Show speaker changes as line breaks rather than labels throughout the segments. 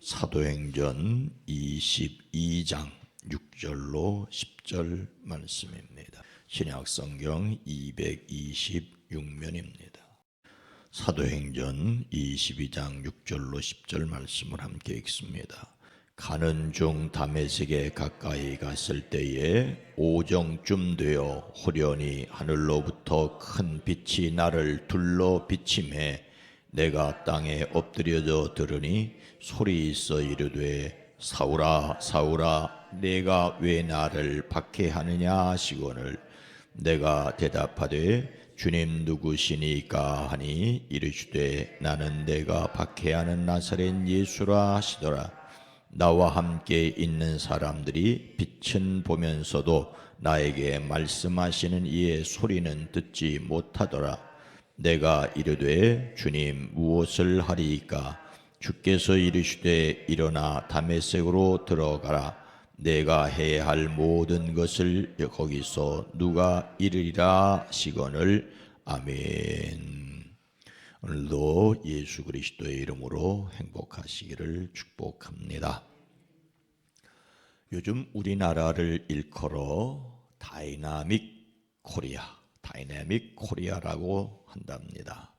사도행전 22장 6절로 10절 말씀입니다. 신약성경 226면입니다. 사도행전 22장 6절로 10절 말씀을 함께 읽습니다. 가는 중 다메섹에 가까이 갔을 때에 오정쯤 되어 호련히 하늘로부터 큰 빛이 나를 둘러 비침해 내가 땅에 엎드려져 들으니 소리 있어 이르되 사울아 사울아 내가 왜 나를 박해하느냐 하시거늘 내가 대답하되 주님 누구시니까 하니 이르시되 나는 내가 박해하는 나사렛 예수라 하시더라. 나와 함께 있는 사람들이 빛은 보면서도 나에게 말씀하시는 이의 소리는 듣지 못하더라. 내가 이르되 주님 무엇을 하리이까? 주께서 이르시되 일어나 다메섹으로 들어가라. 내가 해야 할 모든 것을 거기서 누가 이르리라 하시거늘. 아멘. 오늘도 예수 그리스도의 이름으로 행복하시기를 축복합니다. 요즘 우리나라를 일컬어 다이나믹 코리아라고 한답니다.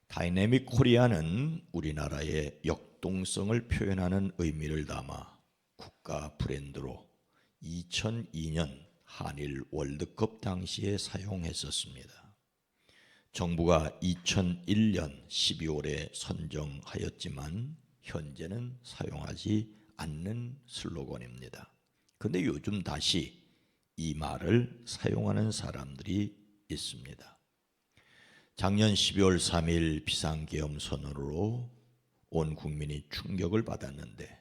다이내믹 코리아는 우리나라의 역동성을 표현하는 의미를 담아 국가 브랜드로 2002년 한일 월드컵 당시에 사용했었습니다. 정부가 2001년 12월에 선정하였지만 현재는 사용하지 않는 슬로건입니다. 그런데 요즘 다시 이 말을 사용하는 사람들이 있습니다. 작년 12월 3일 비상계엄 선언으로 온 국민이 충격을 받았는데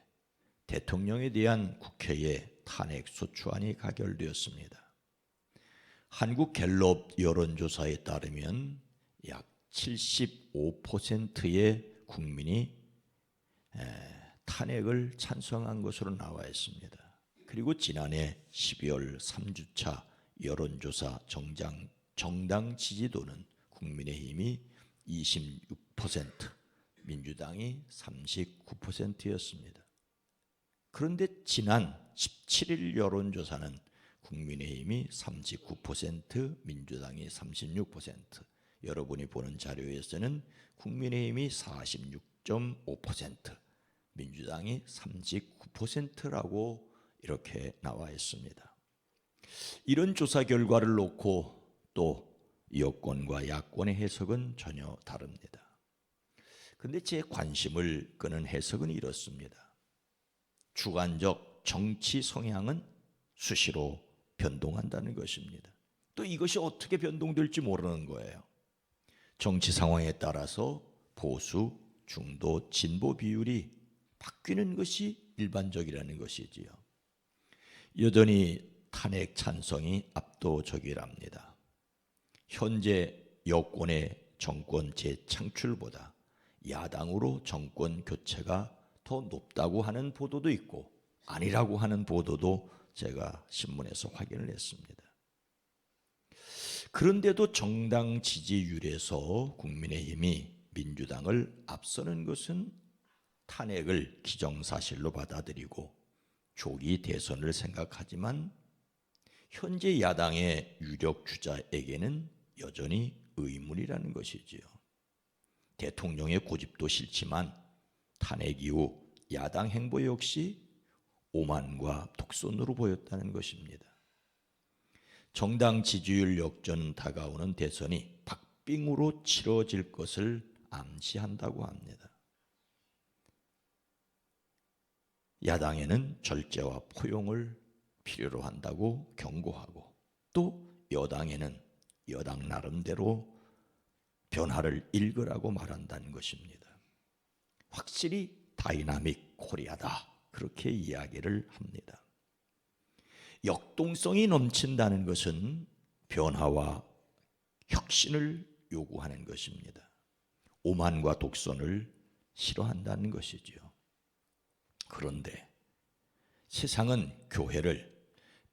대통령에 대한 국회의 탄핵 소추안이 가결되었습니다. 한국 갤럽 여론조사에 따르면 약 75%의 국민이 탄핵을 찬성한 것으로 나와 있습니다. 그리고 지난해 12월 3주차 여론조사 정당 지지도는 국민의힘이 26%, 민주당이 39%였습니다. 그런데 지난 17일 여론조사는 국민의힘이 39%, 민주당이 36%, 여러분이 보는 자료에서는 국민의힘이 46.5%, 민주당이 39%라고 이렇게 나와 있습니다. 이런 조사 결과를 놓고 또 여권과 야권의 해석은 전혀 다릅니다. 그런데 제 관심을 끄는 해석은 이렇습니다. 주관적 정치 성향은 수시로 변동한다는 것입니다. 또 이것이 어떻게 변동될지 모르는 거예요. 정치 상황에 따라서 보수, 중도, 진보 비율이 바뀌는 것이 일반적이라는 것이지요. 여전히 탄핵 찬성이 압도적이랍니다. 현재 여권의 정권 재창출보다 야당으로 정권 교체가 더 높다고 하는 보도도 있고 아니라고 하는 보도도 제가 신문에서 확인을 했습니다. 그런데도 정당 지지율에서 국민의힘이 민주당을 앞서는 것은 탄핵을 기정사실로 받아들이고 조기 대선을 생각하지만 현재 야당의 유력 주자에게는 여전히 의문이라는 것이지요. 대통령의 고집도 싫지만 탄핵 이후 야당 행보 역시 오만과 독선으로 보였다는 것입니다. 정당 지지율 역전 다가오는 대선이 박빙으로 치러질 것을 암시한다고 합니다. 야당에는 절제와 포용을 필요로 한다고 경고하고 또 여당에는 여당 나름대로 변화를 읽으라고 말한다는 것입니다. 확실히 다이나믹 코리아다 그렇게 이야기를 합니다. 역동성이 넘친다는 것은 변화와 혁신을 요구하는 것입니다. 오만과 독선을 싫어한다는 것이지요. 그런데 세상은 교회를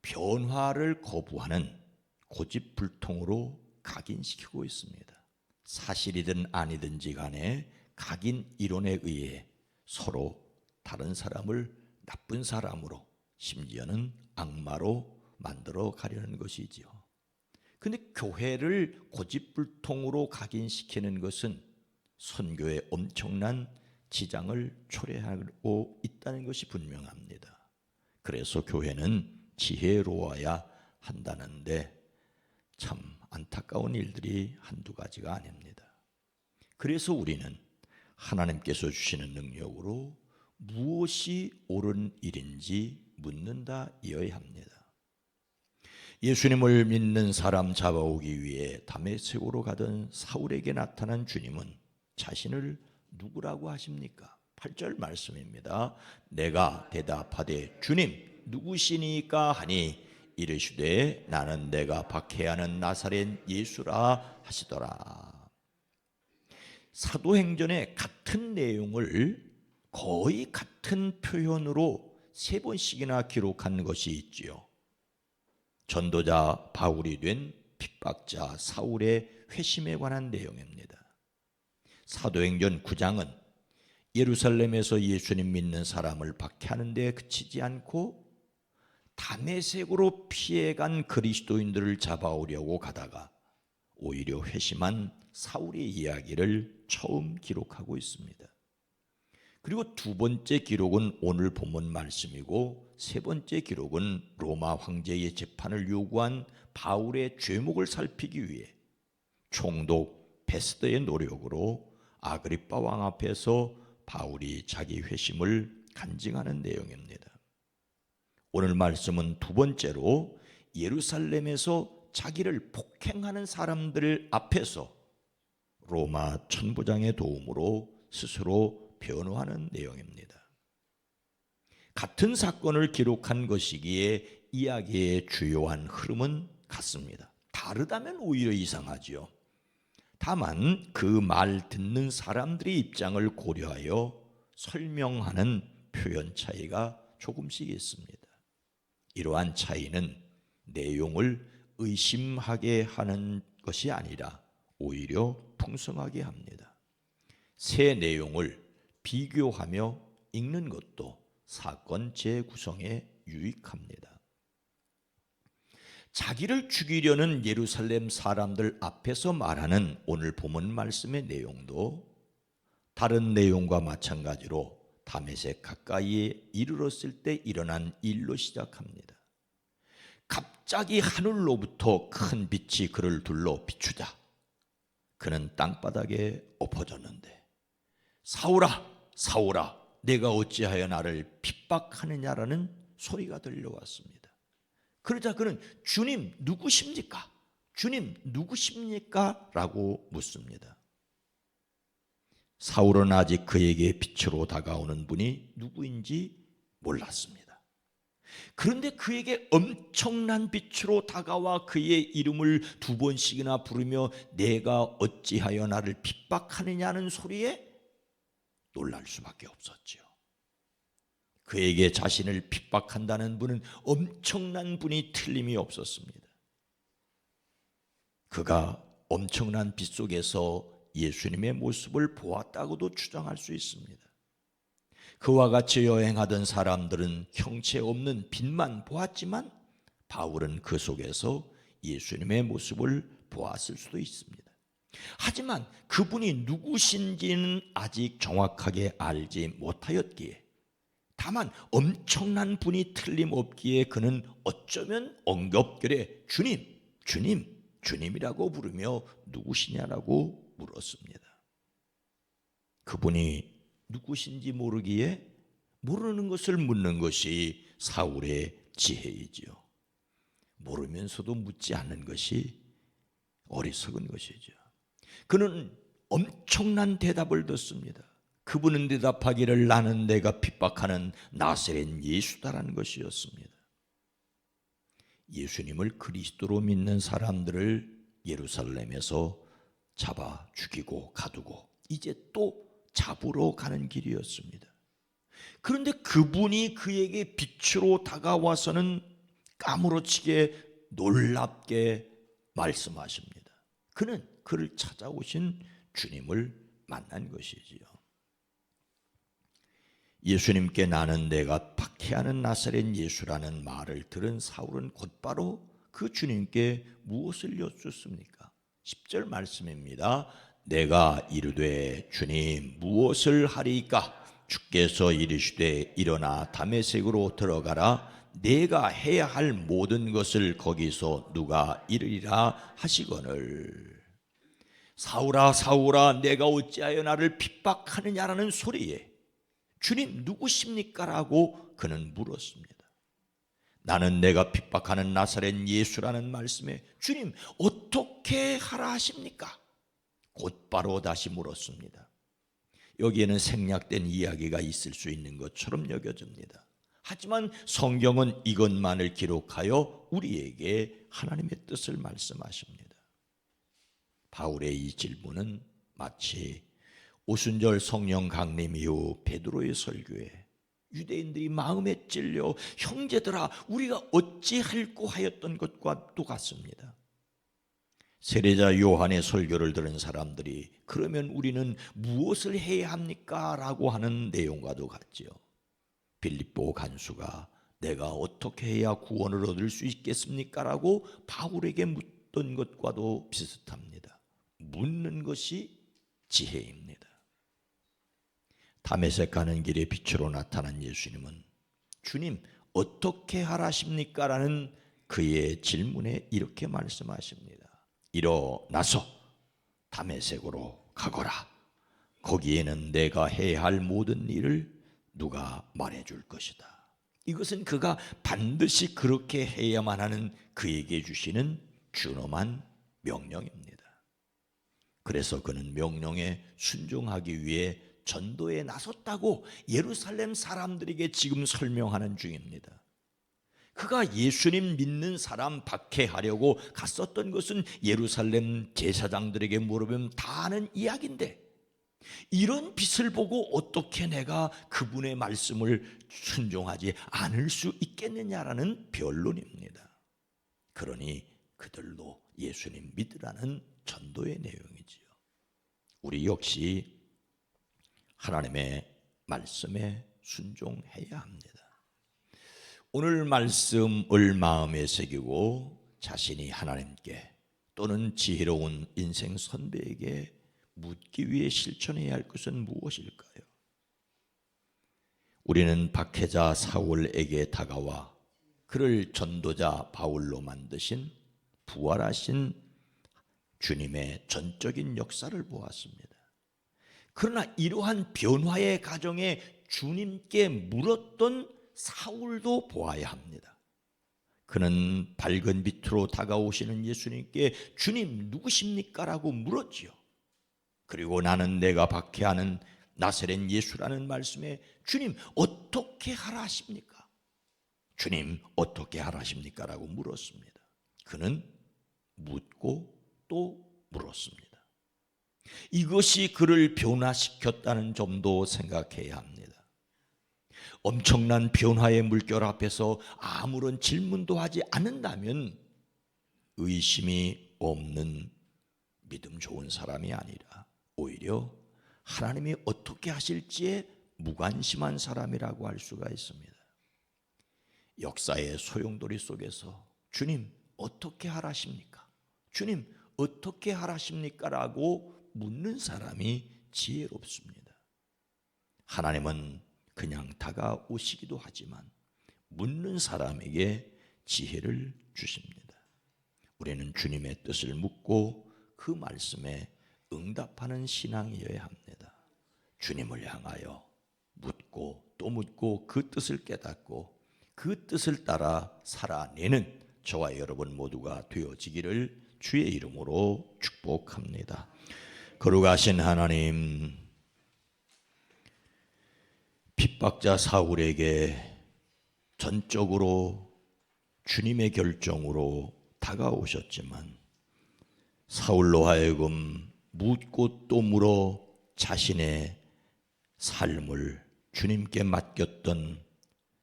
변화를 거부하는 고집불통으로 각인시키고 있습니다. 사실이든 아니든지 간에 각인 이론에 의해 서로 다른 사람을 나쁜 사람으로, 심지어는 악마로 만들어 가려는 것이지요. 근데 교회를 고집불통으로 각인시키는 것은 선교에 엄청난 지장을 초래하고 있다는 것이 분명합니다. 그래서 교회는 지혜로워야 한다는데 참 안타까운 일들이 한두 가지가 아닙니다. 그래서 우리는 하나님께서 주시는 능력으로 무엇이 옳은 일인지 묻는다여야 합니다. 예수님을 믿는 사람 잡아오기 위해 다메섹으로 가던 사울에게 나타난 주님은 자신을 누구라고 하십니까? 8절 말씀입니다. 내가 대답하되 주님 누구시니까 하니 이르시되 나는 내가 박해하는 나사렛 예수라 하시더라. 사도행전의 같은 내용을 거의 같은 표현으로 3번씩이나 기록한 것이 있지요. 전도자 바울이 된 핍박자 사울의 회심에 관한 내용입니다. 사도행전 9장은 예루살렘에서 예수님 믿는 사람을 박해하는 데 그치지 않고 다메섹으로 피해간 그리스도인들을 잡아오려고 가다가 오히려 회심한 사울의 이야기를 처음 기록하고 있습니다. 그리고 두 번째 기록은 오늘 본문 말씀이고 세 번째 기록은 로마 황제의 재판을 요구한 바울의 죄목을 살피기 위해 총독 베스더의 노력으로 아그리빠 왕 앞에서 바울이 자기 회심을 간증하는 내용입니다. 오늘 말씀은 두 번째로 예루살렘에서 자기를 폭행하는 사람들 앞에서 로마 천부장의 도움으로 스스로 변호하는 내용입니다. 같은 사건을 기록한 것이기에 이야기의 주요한 흐름은 같습니다. 다르다면 오히려 이상하지요. 다만 그 말 듣는 사람들의 입장을 고려하여 설명하는 표현 차이가 조금씩 있습니다. 이러한 차이는 내용을 의심하게 하는 것이 아니라 오히려 풍성하게 합니다. 새 내용을 비교하며 읽는 것도 사건 재구성에 유익합니다. 자기를 죽이려는 예루살렘 사람들 앞에서 말하는 오늘 본문 말씀의 내용도 다른 내용과 마찬가지로 다메섹 가까이에 이르렀을 때 일어난 일로 시작합니다. 갑자기 하늘로부터 큰 빛이 그를 둘러 비추자 그는 땅바닥에 엎어졌는데 사울아 사울아 내가 어찌하여 나를 핍박하느냐라는 소리가 들려왔습니다. 그러자 그는 주님 누구십니까? 주님 누구십니까? 라고 묻습니다. 사울은 아직 그에게 빛으로 다가오는 분이 누구인지 몰랐습니다. 그런데 그에게 엄청난 빛으로 다가와 그의 이름을 2번씩이나 부르며 내가 어찌하여 나를 핍박하느냐는 소리에 놀랄 수밖에 없었죠. 그에게 자신을 핍박한다는 분은 엄청난 분이 틀림이 없었습니다. 그가 엄청난 빛 속에서 예수님의 모습을 보았다고도 주장할 수 있습니다. 그와 같이 여행하던 사람들은 형체 없는 빛만 보았지만 바울은 그 속에서 예수님의 모습을 보았을 수도 있습니다. 하지만 그분이 누구신지는 아직 정확하게 알지 못하였기에 다만 엄청난 분이 틀림없기에 그는 어쩌면 엉겁결에 주님, 주님, 주님이라고 부르며 누구시냐라고 물었습니다. 그분이 누구신지 모르기에 모르는 것을 묻는 것이 사울의 지혜이지요. 모르면서도 묻지 않는 것이 어리석은 것이죠. 그는 엄청난 대답을 듣습니다. 그분은 대답하기를 나는 내가 핍박하는 나사렛 예수다라는 것이었습니다. 예수님을 그리스도로 믿는 사람들을 예루살렘에서 잡아 죽이고 가두고 이제 또 잡으러 가는 길이었습니다. 그런데 그분이 그에게 빛으로 다가와서는 까무러치게 놀랍게 말씀하십니다. 그는 그를 찾아오신 주님을 만난 것이지요. 예수님께 나는 내가 박해하는 나사렛 예수라는 말을 들은 사울은 곧바로 그 주님께 무엇을 여쭙습니까? 10절 말씀입니다. 내가 이르되 주님 무엇을 하리이까? 주께서 이르시되 일어나 다메섹으로 들어가라. 내가 해야 할 모든 것을 거기서 누가 이르리라 하시거늘. 사울아 사울아 내가 어찌하여 나를 핍박하느냐라는 소리에 주님 누구십니까? 라고 그는 물었습니다. 나는 내가 핍박하는 나사렛 예수라는 말씀에 주님 어떻게 하라 하십니까? 곧바로 다시 물었습니다. 여기에는 생략된 이야기가 있을 수 있는 것처럼 여겨집니다. 하지만 성경은 이것만을 기록하여 우리에게 하나님의 뜻을 말씀하십니다. 바울의 이 질문은 마치 오순절 성령 강림 이후 베드로의 설교에 유대인들이 마음에 찔려 형제들아 우리가 어찌할꼬 하였던 것과 똑같습니다. 세례자 요한의 설교를 들은 사람들이 그러면 우리는 무엇을 해야 합니까? 라고 하는 내용과도 같지요. 빌립보 간수가 내가 어떻게 해야 구원을 얻을 수 있겠습니까? 라고 바울에게 묻던 것과도 비슷합니다. 묻는 것이 지혜입니다. 다메섹 가는 길에 빛으로 나타난 예수님은 주님 어떻게 하라십니까? 라는 그의 질문에 이렇게 말씀하십니다. 일어나서 다메섹으로 가거라. 거기에는 내가 해야 할 모든 일을 누가 말해줄 것이다. 이것은 그가 반드시 그렇게 해야만 하는 그에게 주시는 준엄한 명령입니다. 그래서 그는 명령에 순종하기 위해 전도에 나섰다고 예루살렘 사람들에게 지금 설명하는 중입니다. 그가 예수님 믿는 사람 박해하려고 갔었던 것은 예루살렘 제사장들에게 물어보면 다 아는 이야기인데 이런 빛을 보고 어떻게 내가 그분의 말씀을 순종하지 않을 수 있겠느냐라는 변론입니다. 그러니 그들도 예수님 믿으라는 전도의 내용이지요. 우리 역시 하나님의 말씀에 순종해야 합니다. 오늘 말씀을 마음에 새기고 자신이 하나님께 또는 지혜로운 인생 선배에게 묻기 위해 실천해야 할 것은 무엇일까요? 우리는 박해자 사울에게 다가와 그를 전도자 바울로 만드신 부활하신 주님의 전적인 역사를 보았습니다. 그러나 이러한 변화의 과정에 주님께 물었던 사울도 보아야 합니다. 그는 밝은 빛으로 다가오시는 예수님께 주님 누구십니까? 라고 물었지요. 그리고 나는 내가 박해하는 나사렛 예수라는 말씀에 주님 어떻게 하라 하십니까? 주님 어떻게 하라 하십니까? 라고 물었습니다. 그는 묻고 또 물었습니다. 이것이 그를 변화시켰다는 점도 생각해야 합니다. 엄청난 변화의 물결 앞에서 아무런 질문도 하지 않는다면 의심이 없는 믿음 좋은 사람이 아니라 오히려 하나님이 어떻게 하실지에 무관심한 사람이라고 할 수가 있습니다. 역사의 소용돌이 속에서 주님 어떻게 하라십니까? 주님 어떻게 하라십니까? 라고 묻는 사람이 지혜롭습니다. 하나님은 그냥 다가오시기도 하지만 묻는 사람에게 지혜를 주십니다. 우리는 주님의 뜻을 묻고 그 말씀에 응답하는 신앙이어야 합니다. 주님을 향하여 묻고 또 묻고 그 뜻을 깨닫고 그 뜻을 따라 살아내는 저와 여러분 모두가 되어지기를 주의 이름으로 축복합니다. 거룩하신 하나님, 핍박자 사울에게 전적으로 주님의 결정으로 다가오셨지만 사울로 하여금 묻고 또 물어 자신의 삶을 주님께 맡겼던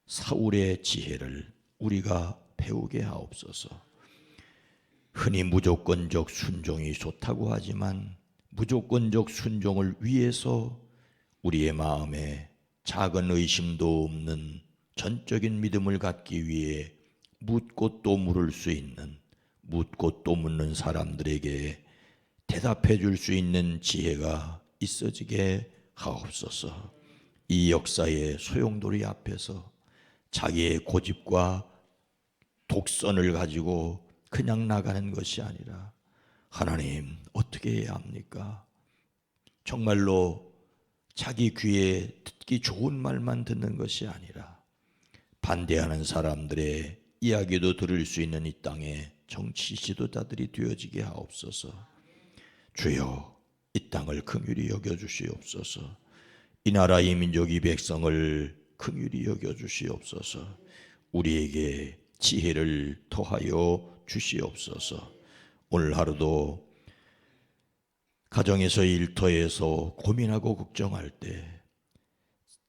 사울의 지혜를 우리가 배우게 하옵소서. 흔히 무조건적 순종이 좋다고 하지만 무조건적 순종을 위해서 우리의 마음에 작은 의심도 없는 전적인 믿음을 갖기 위해 묻고 또 물을 수 있는, 묻고 또 묻는 사람들에게 대답해 줄 수 있는 지혜가 있어지게 하옵소서. 이 역사의 소용돌이 앞에서 자기의 고집과 독선을 가지고 그냥 나가는 것이 아니라, 하나님 어떻게 해야 합니까? 정말로 자기 귀에 듣기 좋은 말만 듣는 것이 아니라 반대하는 사람들의 이야기도 들을 수 있는 이 땅에 정치 지도자들이 되어지게 하옵소서. 주여, 이 땅을 긍휼히 여겨 주시옵소서. 이 나라 이 민족 이 백성을 긍휼히 여겨 주시옵소서. 우리에게 지혜를 더하여 주시옵소서. 오늘 하루도 가정에서 일터에서 고민하고 걱정할 때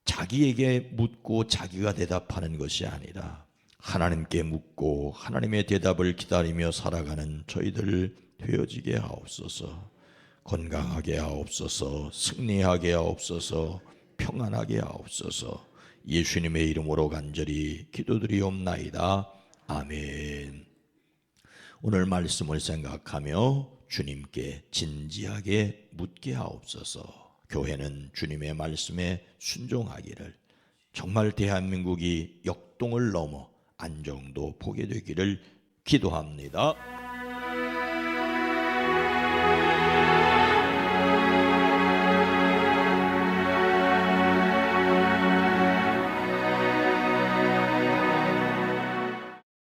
자기에게 묻고 자기가 대답하는 것이 아니라 하나님께 묻고 하나님의 대답을 기다리며 살아가는 저희들 되어지게 하옵소서. 건강하게 하옵소서. 승리하게 하옵소서. 평안하게 하옵소서. 예수님의 이름으로 간절히 기도드리옵나이다. 아멘. 오늘 말씀을 생각하며 주님께 진지하게 묻게 하옵소서. 교회는 주님의 말씀에 순종하기를, 정말 대한민국이 역동을 넘어 안정도 보게 되기를 기도합니다.